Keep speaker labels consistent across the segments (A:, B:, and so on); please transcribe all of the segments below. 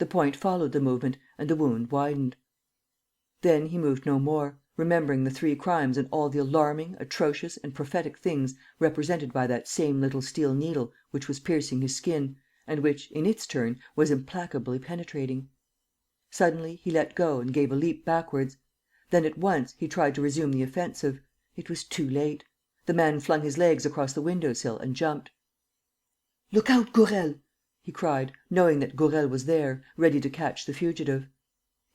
A: The point followed the movement and the wound widened. Then he moved no more, remembering the three crimes and all the alarming, atrocious and prophetic things represented by that same little steel needle which was piercing his skin and which, in its turn, was implacably penetrating. Suddenly, he let go and gave a leap backwards. Then, at once, he tried to resume the offensive. It was too late. The man flung his legs across the window sill and jumped. "Look out, Gourel!" he cried, knowing that Gourel was there, ready to catch the fugitive.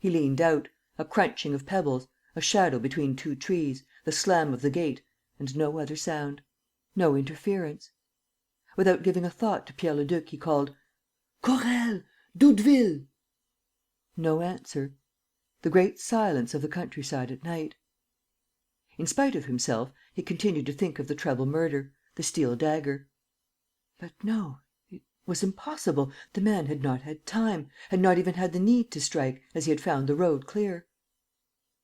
A: He leant out. A crunching of pebbles, a shadow between two trees, the slam of the gate and no other sound. No interference. Without giving a thought to Pierre Leduc, he called: "Gourel! Doudeville!" No answer. The great silence of the countryside at night. In spite of himself, he continued to think of the treble murder, the steel dagger. But no, it was impossible: the man had not had time, had not even had the need to strike, as he had found the road clear.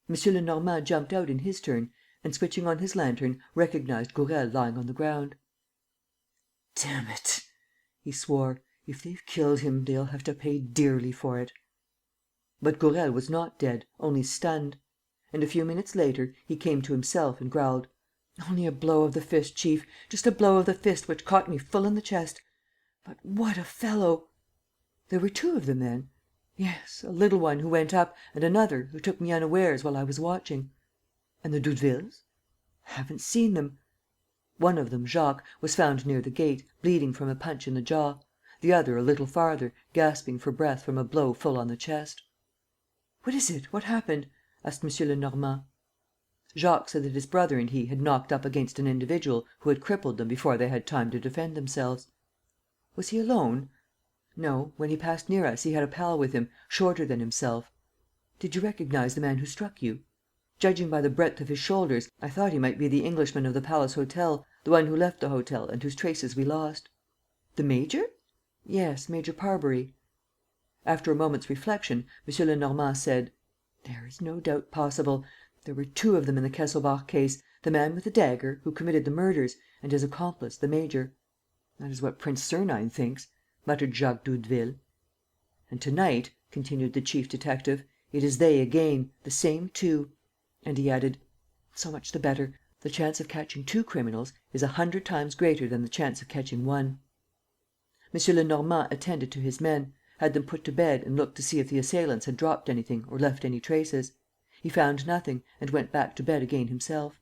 A: M. Lenormand jumped out in his turn and, switching on his lantern, recognized Gourel lying on the ground. "Damn it!" he swore. "If they've killed him, they'll have to pay dearly for it." But Gourel was not dead, only stunned. And, a few minutes later, he came to himself and growled: "Only a blow of the fist, chief, just a blow of the fist which caught me full in the chest. But what a fellow!" "There were two of them, then?" "Yes, a little one who went up and another who took me unawares while I was watching." "And the Doudevilles?" "Haven't seen them." "One of them, Jacques, was found near the gate, bleeding from a punch in the jaw; the other a little farther, gasping for breath from a blow full on the chest." "What is it? What happened?" asked M. Lenormand. Jacques said that his brother and he had knocked up against an individual who had crippled them before they had time to defend themselves. "Was he alone?" "No. When he passed near us, he had a pal with him, shorter than himself." "Did you recognize the man who struck you?" "Judging by the breadth of his shoulders, I thought he might be the Englishman of the Palace Hotel, the one who left the hotel and whose traces we lost." "The major?" "Yes, Major Parbury." After a moment's reflection, M. Lenormand said: "There is no doubt possible. There were two of them in the Kesselbach case, the man with the dagger, who committed the murders, and his accomplice, the major." "That is what Prince Sernine thinks," muttered Jacques Doudeville. "And to night," continued the chief detective, "it is they again, the same two." And he added, "So much the better. The chance of catching two criminals is 100 times greater than the chance of catching one." M. Lenormand attended to his men, had them put to bed and looked to see if the assailants had dropped anything or left any traces. He found nothing and went back to bed again himself.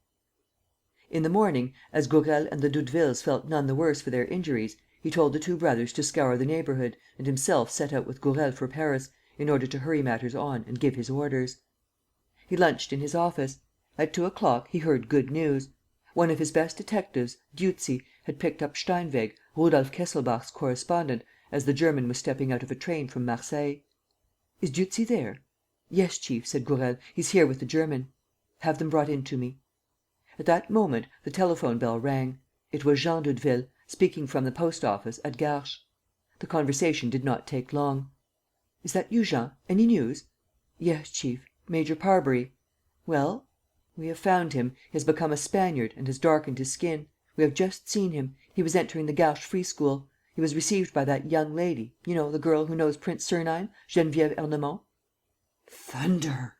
A: In the morning, as Gourel and the Doudevilles felt none the worse for their injuries, he told the two brothers to scour the neighbourhood and himself set out with Gourel for Paris, in order to hurry matters on and give his orders. He lunched in his office. At 2 o'clock, he heard good news. One of his best detectives, Dieuzy, had picked up Steinweg, Rudolf Kesselbach's correspondent, as the German was stepping out of a train from Marseilles. "Is Dieuzy there?" "Yes, chief," said Gourel. "He's here with the German." "Have them brought in to me." At that moment, the telephone bell rang. It was Jean Doudeville, speaking from the post office at Garches. The conversation did not take long. "Is that you, Jean? Any news?" "Yes, chief. Major Parbury." "Well?" "We have found him. He has become a Spaniard and has darkened his skin. We have just seen him. He was entering the Garches Free School. He was received by that young lady, you know, the girl who knows Prince Sernine, Geneviève Ernemont." "Thunder!"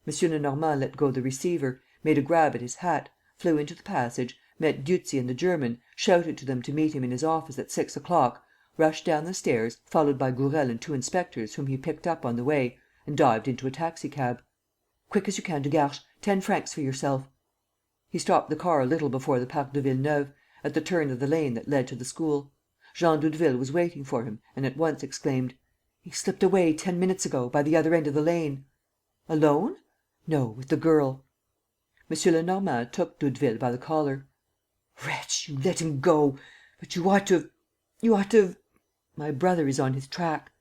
A: M. Lenormand let go the receiver, made a grab at his hat, flew into the passage, met Dieuzy and the German, shouted to them to meet him in his office at 6 o'clock, rushed down the stairs, followed by Gourel and two inspectors whom he picked up on the way, and dived into a taxi cab. "Quick as you can to Garches. 10 francs for yourself." He stopped the car a little before the Parc de Villeneuve, at the turn of the lane that led to the school. Jean Doudeville was waiting for him and at once exclaimed: "He slipped away 10 minutes ago, by the other end of the lane." "Alone?" "No, with the girl." M. Lenormand took Doudeville by the collar: "Wretch, you let him go! But you ought to have. My brother is on his track."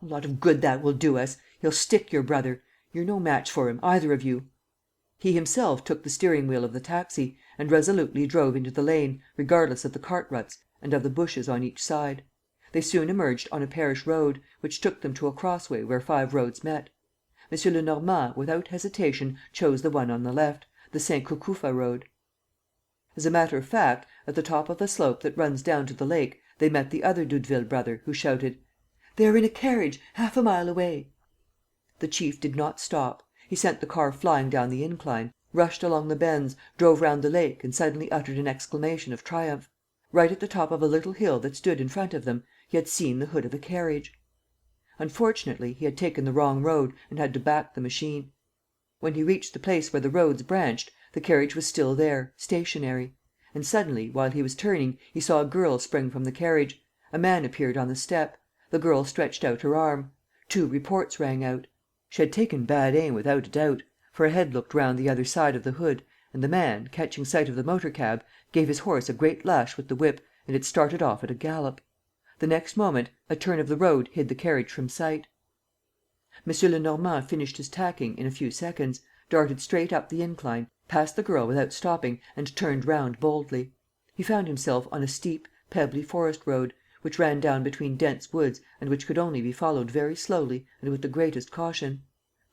A: "A lot of good that will do us! He'll stick your brother. You're no match for him, either of you." He himself took the steering wheel of the taxi and resolutely drove into the lane, regardless of the cart ruts and of the bushes on each side. They soon emerged on a parish road, which took them to a crossway where 5 roads met. M. Lenormand, without hesitation, chose the one on the left, the Saint Cucufa road. As a matter of fact, at the top of the slope that runs down to the lake, they met the other Doudeville brother, who shouted: They are in a carriage, half a mile away." The chief did not stop. He sent the car flying down the incline, rushed along the bends, drove round the lake and suddenly uttered an exclamation of triumph. Right at the top of a little hill that stood in front of them, he had seen the hood of a carriage. Unfortunately, he had taken the wrong road and had to back the machine. When he reached the place where the roads branched, the carriage was still there, stationary. And suddenly, while he was turning, he saw a girl spring from the carriage. A man appeared on the step. The girl stretched out her arm. 2 reports rang out. She had taken bad aim, without a doubt, for a head looked round the other side of the hood and the man, catching sight of the motor cab, gave his horse a great lash with the whip and it started off at a gallop. The next moment, a turn of the road hid the carriage from sight. M. Lenormand finished his tacking in a few seconds, darted straight up the incline, passed the girl without stopping and turned round boldly. He found himself on a steep, pebbly forest road, which ran down between dense woods and which could only be followed very slowly and with the greatest caution.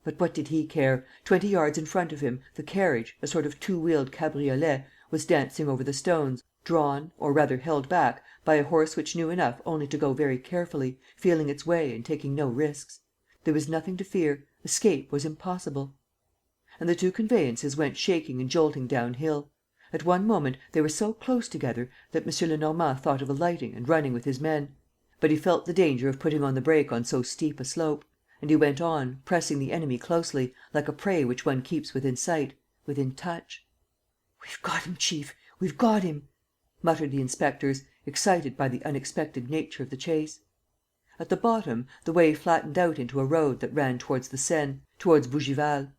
A: But what did he care? 20 yards in front of him, the carriage, a sort of 2-wheeled cabriolet, was dancing over the stones, drawn, or rather held back, by a horse which knew enough only to go very carefully, feeling its way and taking no risks. There was nothing to fear. Escape was impossible. And the 2 conveyances went shaking and jolting downhill. At one moment, they were so close together that M. Lenormand thought of alighting and running with his men. But he felt the danger of putting on the brake on so steep a slope; and he went on, pressing the enemy closely, like a prey which one keeps within sight, within touch. "We've got him, chief, we've got him!" muttered the inspectors, excited by the unexpected nature of the chase. At the bottom, the way flattened out into a road that ran towards the Seine, towards Bougival.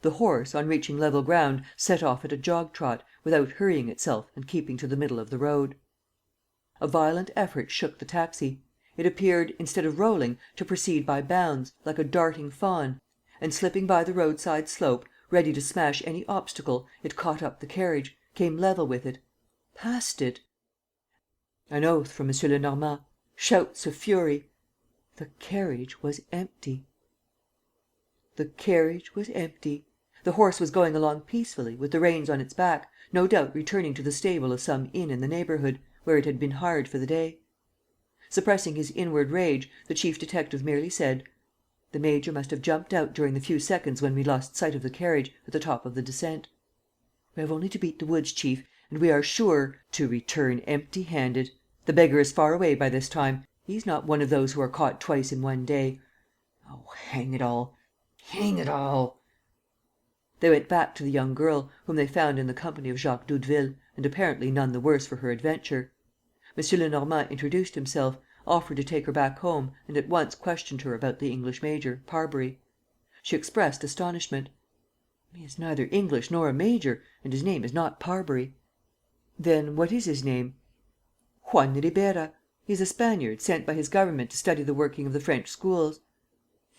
A: The horse, on reaching level ground, set off at a jog trot, without hurrying itself and keeping to the middle of the road. A violent effort shook the taxi. It appeared, instead of rolling, to proceed by bounds, like a darting fawn, and slipping by the roadside slope, ready to smash any obstacle, it caught up the carriage, came level with it, passed it. An oath from M. Lenormand. Shouts of fury. The carriage was empty. The carriage was empty. The horse was going along peacefully, with the reins on its back, no doubt returning to the stable of some inn in the neighbourhood, where it had been hired for the day. Suppressing his inward rage, the chief detective merely said: "The major must have jumped out during the few seconds when we lost sight of the carriage, at the top of the descent. We have only to beat the woods, chief, and we are sure to return empty handed. The beggar is far away by this time. He's not one of those who are caught twice in one day. Oh, hang it all! Hang it all!" They went back to the young girl, whom they found in the company of Jacques Doudeville and apparently none the worse for her adventure. M. Lenormand introduced himself, offered to take her back home and at once questioned her about the English major, Parbury. She expressed astonishment: "He is neither English nor a major, and his name is not Parbury." "Then what is his name?" "Juan Ribeira. He is a Spaniard sent by his government to study the working of the French schools."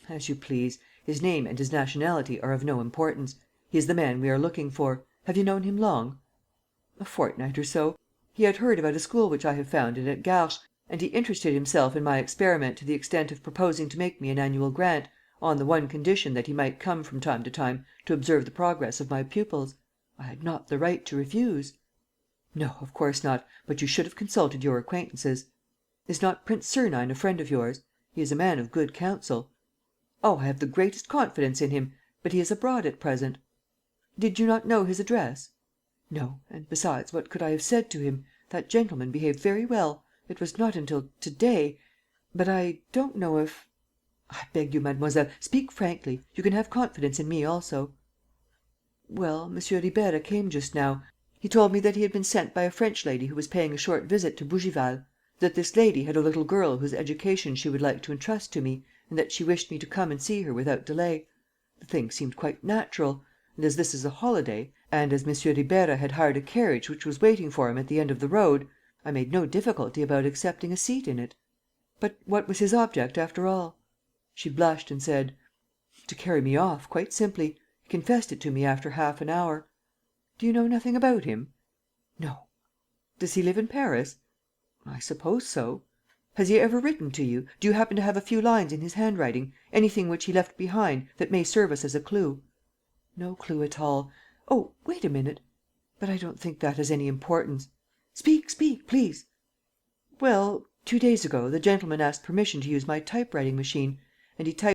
A: "As you please. His name and his nationality are of no importance. He is the man we are looking for. Have you known him long?" "A fortnight or so. He had heard about a school which I have founded at Garches, and he interested himself in my experiment to the extent of proposing to make me an annual grant, on the one condition that he might come from time to time to observe the progress of my pupils. I had not the right to refuse." "No, of course not, but you should have consulted your acquaintances. Is not Prince Sernine a friend of yours? He is a man of good counsel." "Oh, I have the greatest confidence in him. But he is abroad at present." "Did you not know his address?" "No. And, besides, what could I have said to him? That gentleman behaved very well. It was not until to day. But I don't know if—" "I beg you, mademoiselle, speak frankly. You can have confidence in me also." "Well, M. Ribeira came just now. He told me that he had been sent by a French lady who was paying a short visit to Bougival, that this lady had a little girl whose education she would like to entrust to me and that she wished me to come and see her without delay. The thing seemed quite natural. And as this is a holiday, and as M. Ribeira had hired a carriage which was waiting for him at the end of the road, I made no difficulty about accepting a seat in it." "But what was his object, after all?" She blushed and said: "To carry me off, quite simply. He confessed it to me after half an hour." "Do you know nothing about him?" "No." "Does he live in Paris?" "I suppose so." "Has he ever written to you? Do you happen to have a few lines in his handwriting, anything which he left behind, that may serve us as a clue?" "No clue at all. Oh, wait a minute. But I don't think that has any importance." "Speak, speak, please." "Well 2 days ago, the gentleman asked permission to use my typewriting machine; and he typed